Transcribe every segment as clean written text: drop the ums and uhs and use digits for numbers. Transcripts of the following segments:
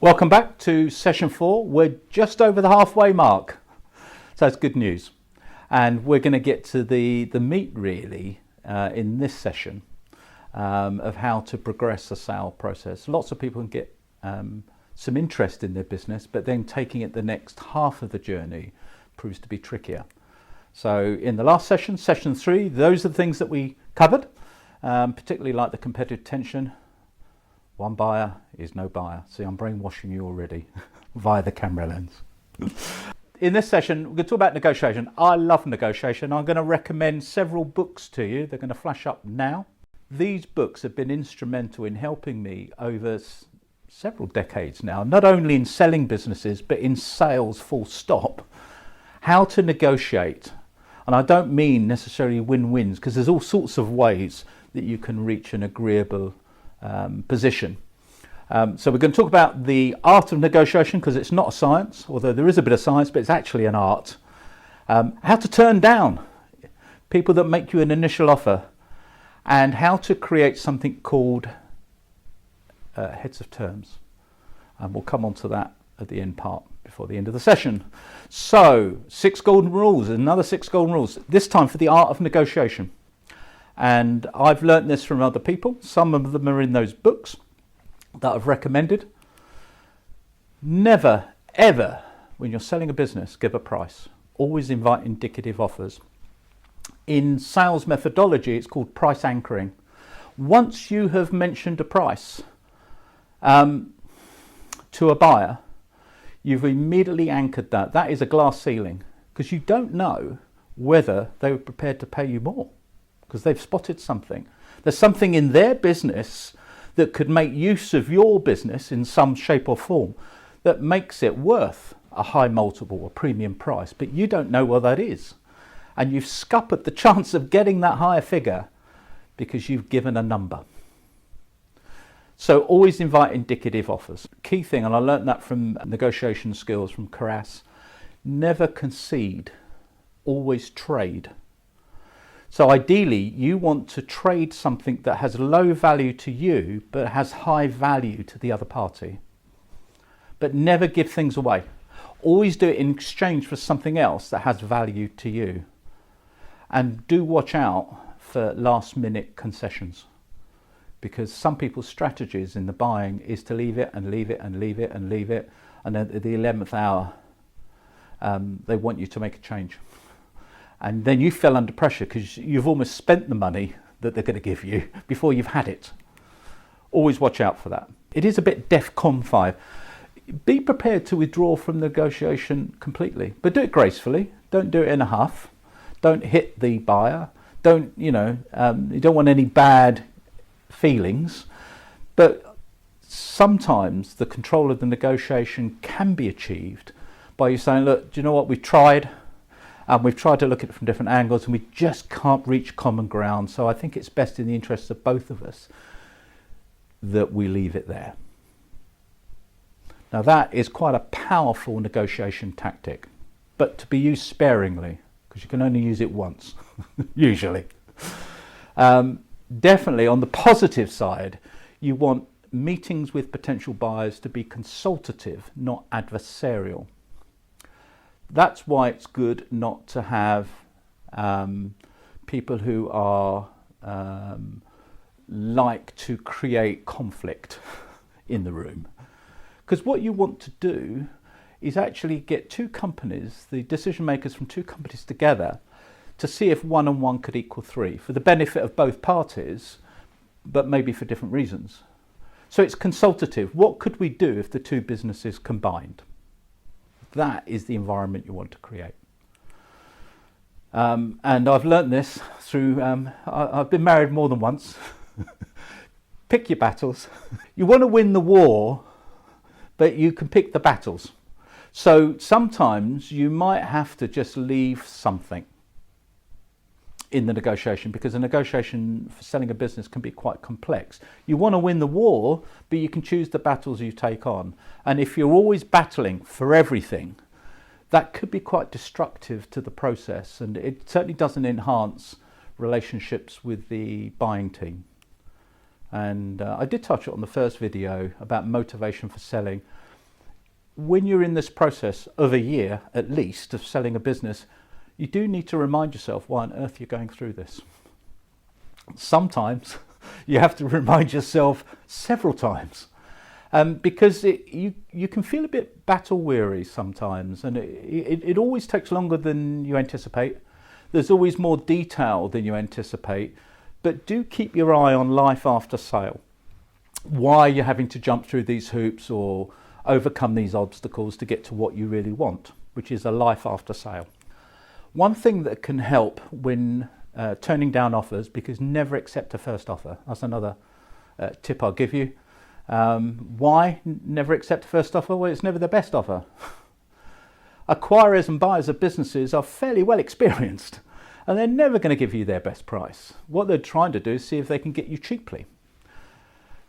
Welcome back to session 4. We're just over the halfway mark, so that's good news. And we're going to get to the meat really in this session of how to progress the sale process. Lots of people can get some interest in their business, but then taking it the next half of the journey proves to be trickier. So in the last session, session 3, those are the things that we covered, particularly like the competitive tension. One buyer is no buyer. See, I'm brainwashing you already via the camera lens. In this session, we're going to talk about negotiation. I love negotiation. I'm going to recommend several books to you. They're going to flash up now. These books have been instrumental in helping me over several decades now, not only in selling businesses, but in sales full stop, how to negotiate. And I don't mean necessarily win-wins, because there's all sorts of ways that you can reach an agreeable position. So we're going to talk about the art of negotiation, because it's not a science, although there is a bit of science, but it's actually an art. How to turn down people that make you an initial offer, and how to create something called heads of terms. And we'll come on to that at the end part, before the end of the session. So 6 golden rules, another 6 golden rules, this time for the art of negotiation. And I've learnt this from other people. Some of them are in those books that I've recommended. Never, ever, when you're selling a business, give a price. Always invite indicative offers. In sales methodology, it's called price anchoring. Once you have mentioned a price to a buyer, you've immediately anchored that. That is a glass ceiling, because you don't know whether they were prepared to pay you more, because they've spotted something. There's something in their business that could make use of your business in some shape or form that makes it worth a high multiple, a premium price, but you don't know what that is. And you've scuppered the chance of getting that higher figure because you've given a number. So always invite indicative offers. Key thing, and I learned that from negotiation skills from Carras, never concede, always trade. So ideally, you want to trade something that has low value to you, but has high value to the other party. But never give things away. Always do it in exchange for something else that has value to you. And do watch out for last minute concessions, because some people's strategies in the buying is to leave it and leave it and leave it and leave it. And then at the 11th hour, they want you to make a change. And then you fell under pressure because you've almost spent the money that they're going to give you before you've had it. Always watch out for that. It is a bit DEFCON 5. Be prepared to withdraw from negotiation completely, but do it gracefully. Don't do it in a huff. Don't hit the buyer. Don't, you don't want any bad feelings. But sometimes the control of the negotiation can be achieved by you saying, look, do you know what, we've tried. And we've tried to look at it from different angles and we just can't reach common ground. So I think it's best in the interests of both of us that we leave it there. Now that is quite a powerful negotiation tactic, but to be used sparingly, because you can only use it once, usually. Definitely on the positive side, you want meetings with potential buyers to be consultative, not adversarial. That's why it's good not to have people who are like to create conflict in the room. Because what you want to do is actually get 2 companies, the decision makers from 2 companies together, to see if 1 and 1 could equal 3 for the benefit of both parties, but maybe for different reasons. So it's consultative. What could we do if the 2 businesses combined? That is the environment you want to create. And I've learned this through, I've been married more than once. Pick your battles. You want to win the war, but you can pick the battles. So sometimes you might have to just leave something in the negotiation, because a negotiation for selling a business can be quite complex. You want to win the war, but you can choose the battles you take on. And if you're always battling for everything, that could be quite destructive to the process, and it certainly doesn't enhance relationships with the buying team. And I did touch on the first video about motivation for selling. when you're in this process of a year at least of selling a business, you do need to remind yourself why on earth you're going through this. Sometimes you have to remind yourself several times, because you can feel a bit battle weary sometimes, and it always takes longer than you anticipate. There's always more detail than you anticipate, but do keep your eye on life after sale. Why you're having to jump through these hoops or overcome these obstacles to get to what you really want, which is a life after sale. One thing that can help when turning down offers, because never accept a first offer. That's another tip I'll give you. Why never accept a first offer? Well, it's never the best offer. Acquirers and buyers of businesses are fairly well experienced, and they're never going to give you their best price. What they're trying to do is see if they can get you cheaply.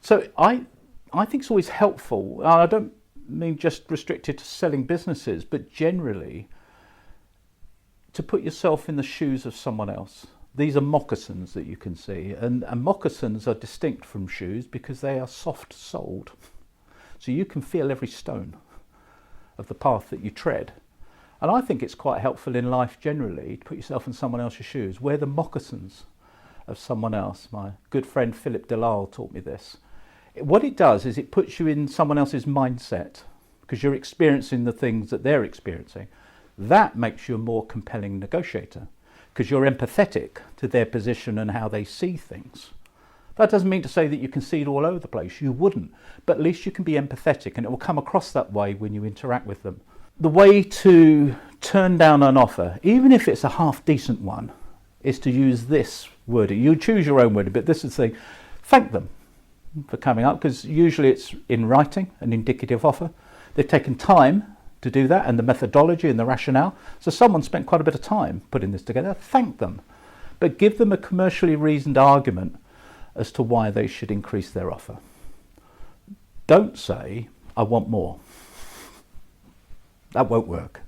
So I think it's always helpful. I don't mean just restricted to selling businesses, but generally to put yourself in the shoes of someone else. These are moccasins that you can see, and moccasins are distinct from shoes because they are soft-soled. So you can feel every stone of the path that you tread. And I think it's quite helpful in life generally to put yourself in someone else's shoes. Wear the moccasins of someone else. My good friend Philip Delisle taught me this. What it does is it puts you in someone else's mindset because you're experiencing the things that they're experiencing. That makes you a more compelling negotiator because you're empathetic to their position and how they see things. That doesn't mean to say that you can see it all over the place. You wouldn't. But at least you can be empathetic, and it will come across that way when you interact with them. The way to turn down an offer, even if it's a half-decent one, is to use this wording. You choose your own wording, but this is the thing. Thank them for coming up, because usually it's in writing, an indicative offer. They've taken time to do that, and the methodology and the rationale. So someone spent quite a bit of time putting this together. Thank them, but give them a commercially reasoned argument as to why they should increase their offer. Don't say, I want more. That won't work.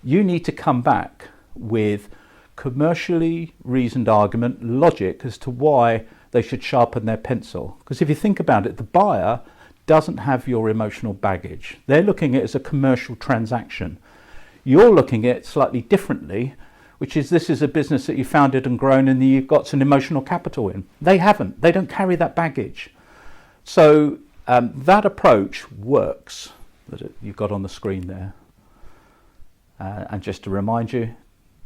You need to come back with commercially reasoned argument, logic as to why they should sharpen their pencil. Because if you think about it, the buyer doesn't have your emotional baggage. They're looking at it as a commercial transaction. You're looking at it slightly differently, which is this is a business that you founded and grown and you've got some emotional capital in. They haven't. They don't carry that baggage. So that approach works that you've got on the screen there. And just to remind you,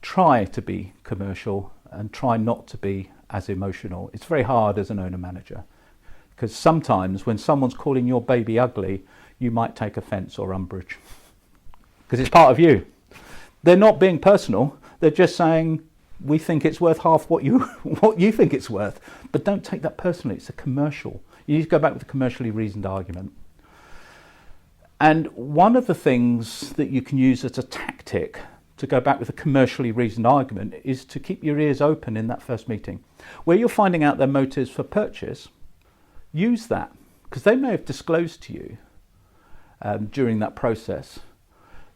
try to be commercial and try not to be as emotional. It's very hard as an owner-manager because sometimes when someone's calling your baby ugly, you might take offence or umbrage because it's part of you. They're not being personal. They're just saying, we think it's worth half what you think it's worth. But don't take that personally. It's a commercial. You need to go back with a commercially reasoned argument. And one of the things that you can use as a tactic to go back with a commercially reasoned argument is to keep your ears open in that first meeting. Where you're finding out their motives for purchase, use that. Because they may have disclosed to you during that process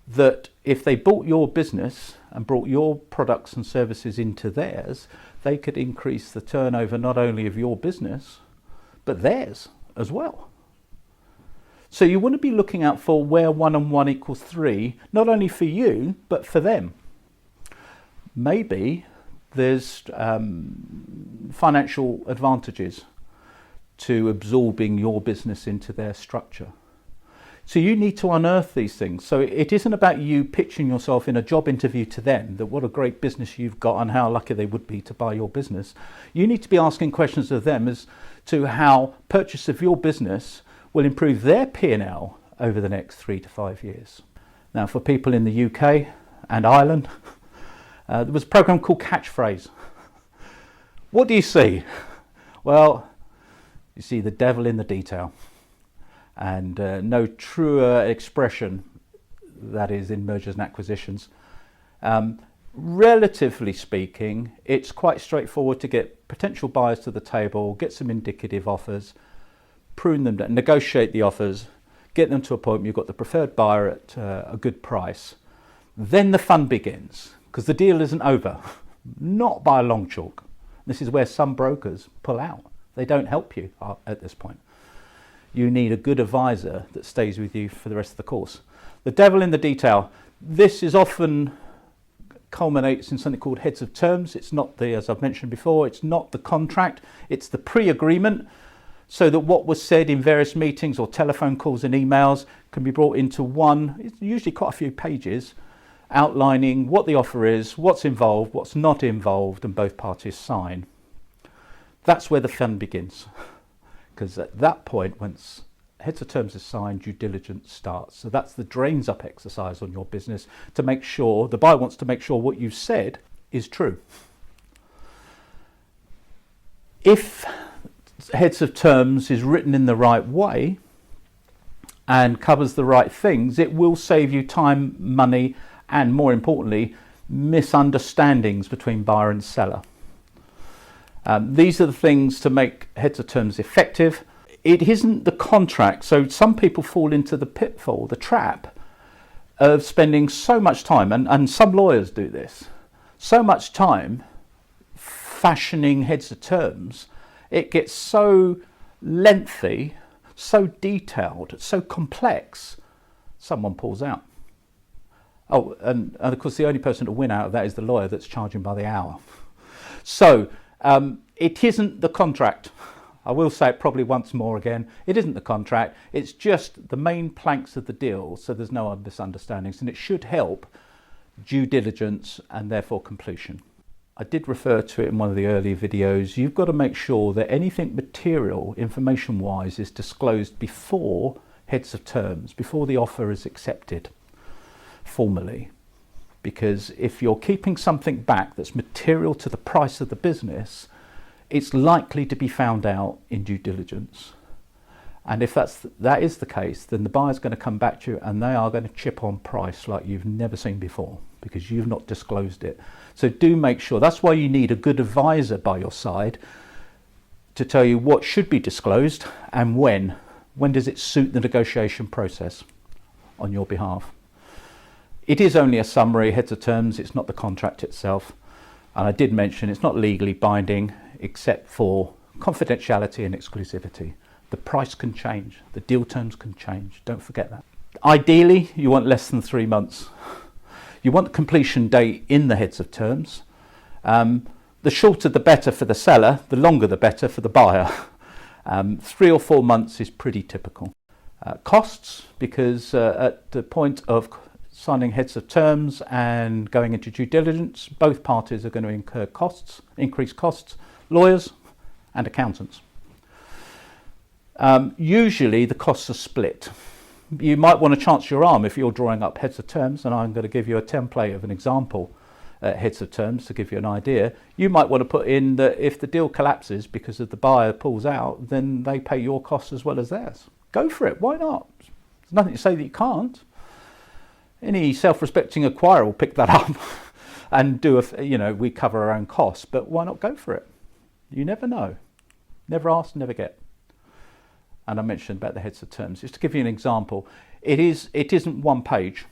that if they bought your business and brought your products and services into theirs, they could increase the turnover not only of your business, but theirs as well. So you want to be looking out for where 1 and 1 equals 3, not only for you, but for them. Maybe there's financial advantages to absorbing your business into their structure. So you need to unearth these things. So it isn't about you pitching yourself in a job interview to them, that what a great business you've got and how lucky they would be to buy your business. You need to be asking questions of them as to how purchase of your business will improve their P&L over the next 3 to 5 years. Now, for people in the UK and Ireland, there was a program called Catchphrase. What do you see? Well, you see the devil in the detail. And no truer expression that is in mergers and acquisitions. Relatively speaking, it's quite straightforward to get potential buyers to the table, get some indicative offers, prune them down, negotiate the offers, get them to a point where you've got the preferred buyer at a good price. Then the fun begins, because the deal isn't over, not by a long chalk. This is where some brokers pull out. They don't help you at this point. You need a good advisor that stays with you for the rest of the course. The devil in the detail. This is often culminates in something called heads of terms. It's not the, as I've mentioned before, it's not the contract, it's the pre-agreement, so that what was said in various meetings or telephone calls and emails can be brought into one, it's usually quite a few pages, outlining what the offer is, what's involved, what's not involved, and both parties sign. That's where the fun begins, because at that point, once heads of terms is signed, due diligence starts. So that's the drains up exercise on your business to make sure, the buyer wants to make sure what you've said is true. If heads of terms is written in the right way and covers the right things, it will save you time, money, and more importantly, misunderstandings between buyer and seller. These are the things to make heads of terms effective. It isn't the contract. So some people fall into the pitfall, the trap of spending so much time, and some lawyers do this, so much time fashioning heads of terms. It gets so lengthy, so detailed, so complex, someone pulls out. Oh, and of course the only person to win out of that is the lawyer that's charging by the hour. So it isn't the contract. I will say it probably once more again. It isn't the contract. It's just the main planks of the deal, so there's no misunderstandings, and it should help due diligence and therefore completion. I did refer to it in one of the earlier videos. You've got to make sure that anything material, information-wise, is disclosed before heads of terms, before the offer is accepted formally. Because if you're keeping something back that's material to the price of the business, it's likely to be found out in due diligence. And if that is the case, then the buyer's going to come back to you and they are going to chip on price like you've never seen before, because you've not disclosed it. So do make sure. That's why you need a good advisor by your side to tell you what should be disclosed and when. When does it suit the negotiation process on your behalf? It is only a summary, heads of terms, it's not the contract itself. And I did mention it's not legally binding except for confidentiality and exclusivity. The price can change, the deal terms can change, don't forget that. Ideally, you want less than 3 months. You want the completion date in the heads of terms. The shorter the better for the seller, the longer the better for the buyer. 3 or 4 months is pretty typical. Costs, because at the point of signing heads of terms and going into due diligence, both parties are going to incur costs, increased costs, lawyers and accountants. Usually the costs are split. You might want to chance your arm if you're drawing up heads of terms, and I'm going to give you a template of an example heads of terms to give you an idea. You might want to put in that if the deal collapses because of the buyer pulls out, then they pay your costs as well as theirs. Go for it, why not? There's nothing to say that you can't. Any self-respecting acquirer will pick that up and do we cover our own costs, but why not go for it? You never know. Never ask, never get. And I mentioned about the heads of terms. Just to give you an example, it isn't 1 page.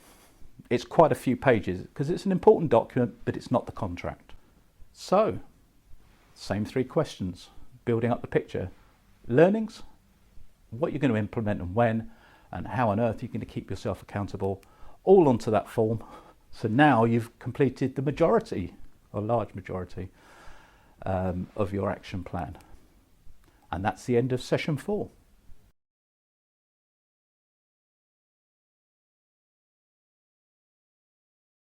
It's quite a few pages because it's an important document, but it's not the contract. So, same 3 questions, building up the picture. Learnings, what you're going to implement and when, and how on earth you're going to keep yourself accountable, all onto that form. So now you've completed the majority, or large majority, of your action plan. And that's the end of session 4.